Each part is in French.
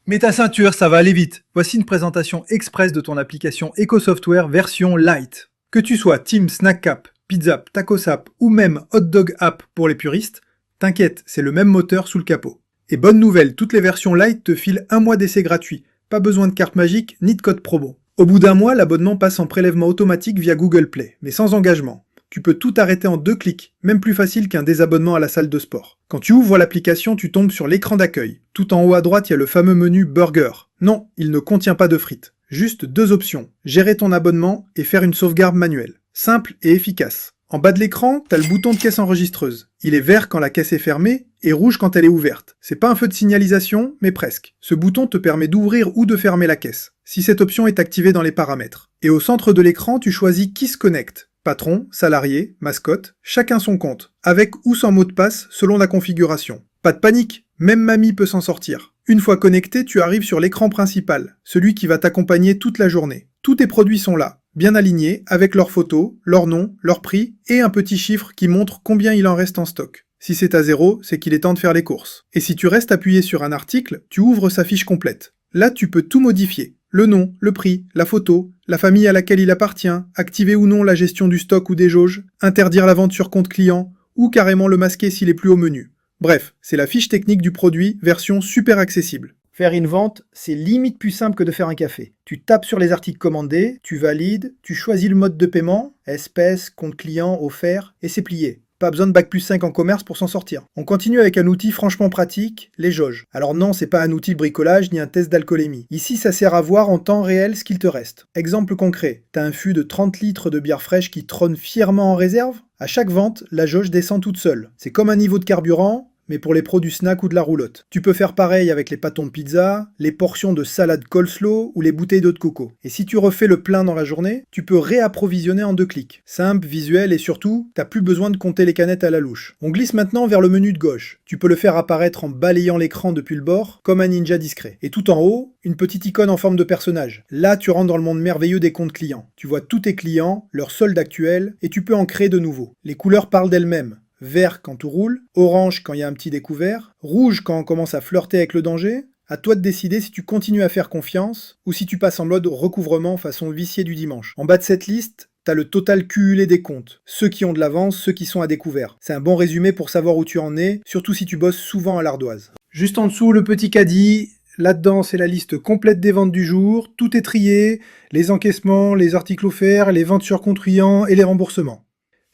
Mets ta ceinture, ça va aller vite. Voici une présentation express de ton application EcoSoftware version Lite. Que tu sois Team Snack App, Pizza App, Tacos App ou même Hot Dog App pour les puristes, t'inquiète, c'est le même moteur sous le capot. Et bonne nouvelle, toutes les versions Lite te filent un mois d'essai gratuit. Pas besoin de carte magique ni de code promo. Au bout d'un mois, l'abonnement passe en prélèvement automatique via Google Play, mais sans engagement. Tu peux tout arrêter en 2 clics, même plus facile qu'un désabonnement à la salle de sport. Quand tu ouvres l'application, tu tombes sur l'écran d'accueil. Tout en haut à droite, il y a le fameux menu Burger. Non, il ne contient pas de frites. Juste 2 options, gérer ton abonnement et faire une sauvegarde manuelle. Simple et efficace. En bas de l'écran, t'as le bouton de caisse enregistreuse. Il est vert quand la caisse est fermée et rouge quand elle est ouverte. C'est pas un feu de signalisation, mais presque. Ce bouton te permet d'ouvrir ou de fermer la caisse, si cette option est activée dans les paramètres. Et au centre de l'écran, tu choisis qui se connecte. Patron, salarié, mascotte, chacun son compte, avec ou sans mot de passe selon la configuration. Pas de panique, même mamie peut s'en sortir. Une fois connecté, tu arrives sur l'écran principal, celui qui va t'accompagner toute la journée. Tous tes produits sont là, bien alignés, avec leurs photos, leur nom, leur prix et un petit chiffre qui montre combien il en reste en stock. Si c'est à 0, c'est qu'il est temps de faire les courses. Et si tu restes appuyé sur un article, tu ouvres sa fiche complète. Là, tu peux tout modifier. Le nom, le prix, la photo, la famille à laquelle il appartient, activer ou non la gestion du stock ou des jauges, interdire la vente sur compte client, ou carrément le masquer s'il est plus au menu. Bref, c'est la fiche technique du produit, version super accessible. Faire une vente, c'est limite plus simple que de faire un café. Tu tapes sur les articles commandés, tu valides, tu choisis le mode de paiement, espèces, compte client, offert, et c'est plié. Pas besoin de bac+5 en commerce pour s'en sortir. On continue avec un outil franchement pratique, les jauges. Alors non, c'est pas un outil de bricolage ni un test d'alcoolémie. Ici, ça sert à voir en temps réel ce qu'il te reste. Exemple concret, t'as un fût de 30 litres de bière fraîche qui trône fièrement en réserve. À chaque vente, la jauge descend toute seule. C'est comme un niveau de carburant, mais pour les pros du snack ou de la roulotte. Tu peux faire pareil avec les pâtons de pizza, les portions de salade coleslaw ou les bouteilles d'eau de coco. Et si tu refais le plein dans la journée, tu peux réapprovisionner en 2 clics. Simple, visuel et surtout, t'as plus besoin de compter les canettes à la louche. On glisse maintenant vers le menu de gauche. Tu peux le faire apparaître en balayant l'écran depuis le bord, comme un ninja discret. Et tout en haut, une petite icône en forme de personnage. Là, tu rentres dans le monde merveilleux des comptes clients. Tu vois tous tes clients, leur solde actuel, et tu peux en créer de nouveaux. Les couleurs parlent d'elles-mêmes. Vert quand tout roule, orange quand il y a un petit découvert, rouge quand on commence à flirter avec le danger. À toi de décider si tu continues à faire confiance ou si tu passes en mode recouvrement façon huissier du dimanche. En bas de cette liste, t'as le total cumulé des comptes. Ceux qui ont de l'avance, ceux qui sont à découvert. C'est un bon résumé pour savoir où tu en es, surtout si tu bosses souvent à l'ardoise. Juste en dessous, le petit caddie. Là-dedans, c'est la liste complète des ventes du jour. Tout est trié, les encaissements, les articles offerts, les ventes sur compte client et les remboursements.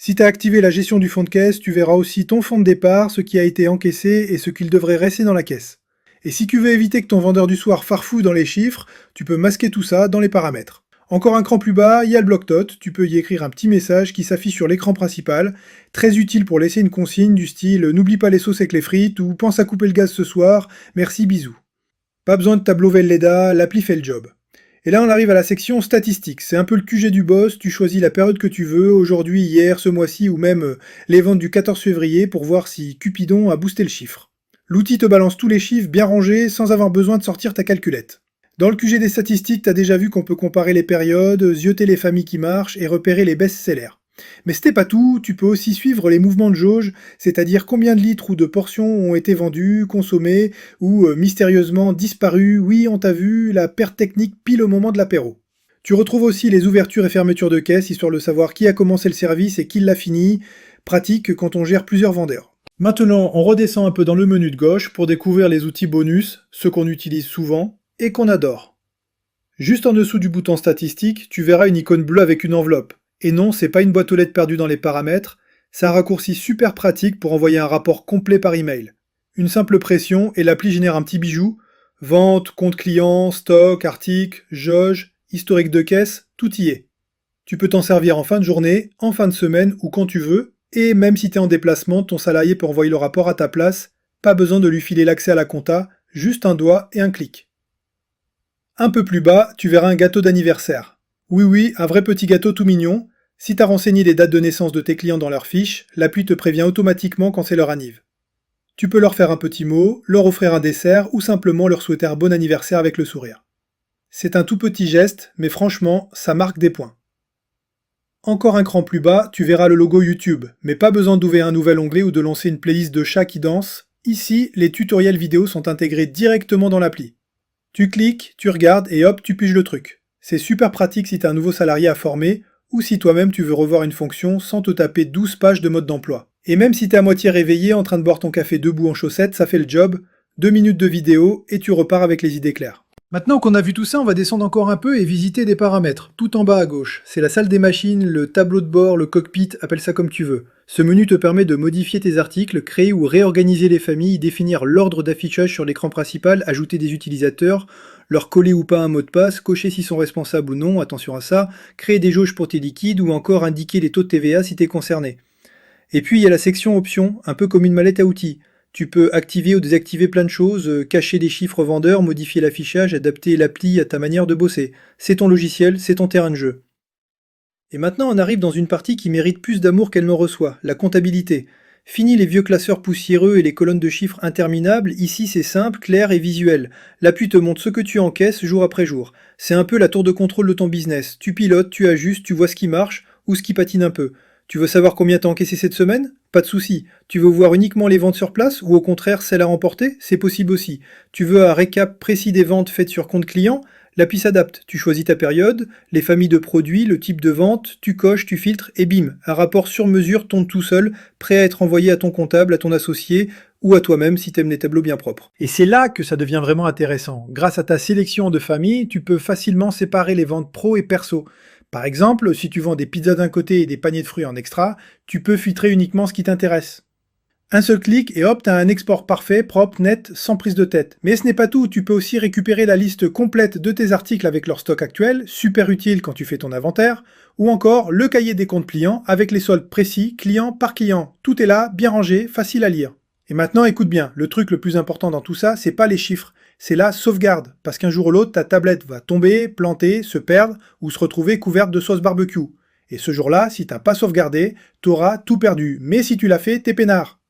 Si tu as activé la gestion du fonds de caisse, tu verras aussi ton fonds de départ, ce qui a été encaissé et ce qu'il devrait rester dans la caisse. Et si tu veux éviter que ton vendeur du soir farfouille dans les chiffres, tu peux masquer tout ça dans les paramètres. Encore un cran plus bas, il y a le bloc-notes, tu peux y écrire un petit message qui s'affiche sur l'écran principal, très utile pour laisser une consigne du style « N'oublie pas les sauces avec les frites » ou « Pense à couper le gaz ce soir, merci, bisous ». Pas besoin de tableau Velleda, l'appli fait le job. Et là, on arrive à la section statistiques. C'est un peu le QG du boss, tu choisis la période que tu veux, aujourd'hui, hier, ce mois-ci, ou même les ventes du 14 février pour voir si Cupidon a boosté le chiffre. L'outil te balance tous les chiffres bien rangés sans avoir besoin de sortir ta calculette. Dans le QG des statistiques, t'as déjà vu qu'on peut comparer les périodes, zioter les familles qui marchent et repérer les best-sellers. Mais c'était pas tout, tu peux aussi suivre les mouvements de jauge, c'est-à-dire combien de litres ou de portions ont été vendus, consommés, ou mystérieusement disparus, oui on t'a vu, la perte technique pile au moment de l'apéro. Tu retrouves aussi les ouvertures et fermetures de caisse, histoire de savoir qui a commencé le service et qui l'a fini, pratique quand on gère plusieurs vendeurs. Maintenant, on redescend un peu dans le menu de gauche pour découvrir les outils bonus, ceux qu'on utilise souvent et qu'on adore. Juste en dessous du bouton statistique, tu verras une icône bleue avec une enveloppe. Et non, c'est pas une boîte aux lettres perdue dans les paramètres, c'est un raccourci super pratique pour envoyer un rapport complet par email. Une simple pression et l'appli génère un petit bijou, vente, compte client, stock, article, jauge, historique de caisse, tout y est. Tu peux t'en servir en fin de journée, en fin de semaine ou quand tu veux, et même si tu es en déplacement, ton salarié peut envoyer le rapport à ta place, pas besoin de lui filer l'accès à la compta, juste un doigt et un clic. Un peu plus bas, tu verras un gâteau d'anniversaire. Oui, un vrai petit gâteau tout mignon. Si t'as renseigné les dates de naissance de tes clients dans leur fiche, l'appli te prévient automatiquement quand c'est leur anniv. Tu peux leur faire un petit mot, leur offrir un dessert ou simplement leur souhaiter un bon anniversaire avec le sourire. C'est un tout petit geste, mais franchement, ça marque des points. Encore un cran plus bas, tu verras le logo YouTube, mais pas besoin d'ouvrir un nouvel onglet ou de lancer une playlist de chats qui dansent. Ici, les tutoriels vidéo sont intégrés directement dans l'appli. Tu cliques, tu regardes et hop, tu piges le truc. C'est super pratique si tu as un nouveau salarié à former ou si toi-même tu veux revoir une fonction sans te taper 12 pages de mode d'emploi. Et même si t'es à moitié réveillé en train de boire ton café debout en chaussettes, ça fait le job. 2 minutes de vidéo et tu repars avec les idées claires. Maintenant qu'on a vu tout ça, on va descendre encore un peu et visiter des paramètres. Tout en bas à gauche, c'est la salle des machines, le tableau de bord, le cockpit, appelle ça comme tu veux. Ce menu te permet de modifier tes articles, créer ou réorganiser les familles, définir l'ordre d'affichage sur l'écran principal, ajouter des utilisateurs, leur coller ou pas un mot de passe, cocher s'ils sont responsables ou non, attention à ça, créer des jauges pour tes liquides ou encore indiquer les taux de TVA si t'es concerné. Et puis il y a la section options, un peu comme une mallette à outils. Tu peux activer ou désactiver plein de choses, cacher des chiffres vendeurs, modifier l'affichage, adapter l'appli à ta manière de bosser. C'est ton logiciel, c'est ton terrain de jeu. Et maintenant on arrive dans une partie qui mérite plus d'amour qu'elle ne reçoit, la comptabilité. Fini les vieux classeurs poussiéreux et les colonnes de chiffres interminables, ici c'est simple, clair et visuel. L'appui te montre ce que tu encaisses jour après jour. C'est un peu la tour de contrôle de ton business. Tu pilotes, tu ajustes, tu vois ce qui marche ou ce qui patine un peu. Tu veux savoir combien t'as encaissé cette semaine? Pas de souci. Tu veux voir uniquement les ventes sur place ou au contraire celles à remporter? C'est possible aussi. Tu veux un récap précis des ventes faites sur compte client? L'appli s'adapte. Tu choisis ta période, les familles de produits, le type de vente, tu coches, tu filtres et bim, un rapport sur mesure tombe tout seul, prêt à être envoyé à ton comptable, à ton associé ou à toi-même si t'aimes les tableaux bien propres. Et c'est là que ça devient vraiment intéressant. Grâce à ta sélection de familles, tu peux facilement séparer les ventes pro et perso. Par exemple, si tu vends des pizzas d'un côté et des paniers de fruits en extra, tu peux filtrer uniquement ce qui t'intéresse. Un seul clic et hop, t'as un export parfait, propre, net, sans prise de tête. Mais ce n'est pas tout, tu peux aussi récupérer la liste complète de tes articles avec leur stock actuel, super utile quand tu fais ton inventaire, ou encore le cahier des comptes clients avec les soldes précis, client par client. Tout est là, bien rangé, facile à lire. Et maintenant, écoute bien, le truc le plus important dans tout ça, c'est pas les chiffres, c'est la sauvegarde. Parce qu'un jour ou l'autre, ta tablette va tomber, planter, se perdre, ou se retrouver couverte de sauce barbecue. Et ce jour-là, si t'as pas sauvegardé, t'auras tout perdu. Mais si tu l'as fait, t'es peinard.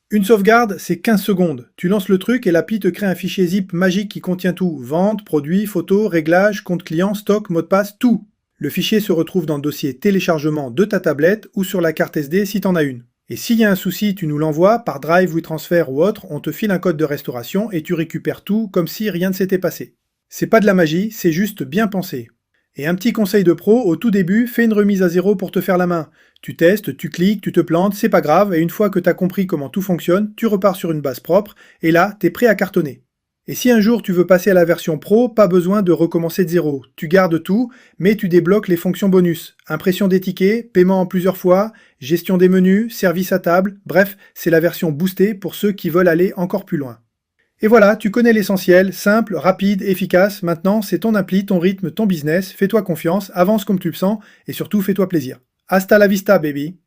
Une sauvegarde, c'est 15 secondes. Tu lances le truc et l'appli te crée un fichier zip magique qui contient tout. Vente, produits, photos, réglages, compte client, stock, mot de passe, tout. Le fichier se retrouve dans le dossier téléchargement de ta tablette ou sur la carte SD si t'en as une. Et s'il y a un souci, tu nous l'envoies par Drive, WeTransfer ou autre, on te file un code de restauration et tu récupères tout comme si rien ne s'était passé. C'est pas de la magie, c'est juste bien pensé. Et un petit conseil de pro, au tout début, fais une remise à zéro pour te faire la main. Tu testes, tu cliques, tu te plantes, c'est pas grave, et une fois que t'as compris comment tout fonctionne, tu repars sur une base propre, et là, t'es prêt à cartonner. Et si un jour tu veux passer à la version pro, pas besoin de recommencer de zéro. Tu gardes tout, mais tu débloques les fonctions bonus. Impression des tickets, paiement en plusieurs fois, gestion des menus, service à table, bref, c'est la version boostée pour ceux qui veulent aller encore plus loin. Et voilà, tu connais l'essentiel, simple, rapide, efficace. Maintenant, c'est ton appli, ton rythme, ton business. Fais-toi confiance, avance comme tu le sens, et surtout fais-toi plaisir. Hasta la vista, baby!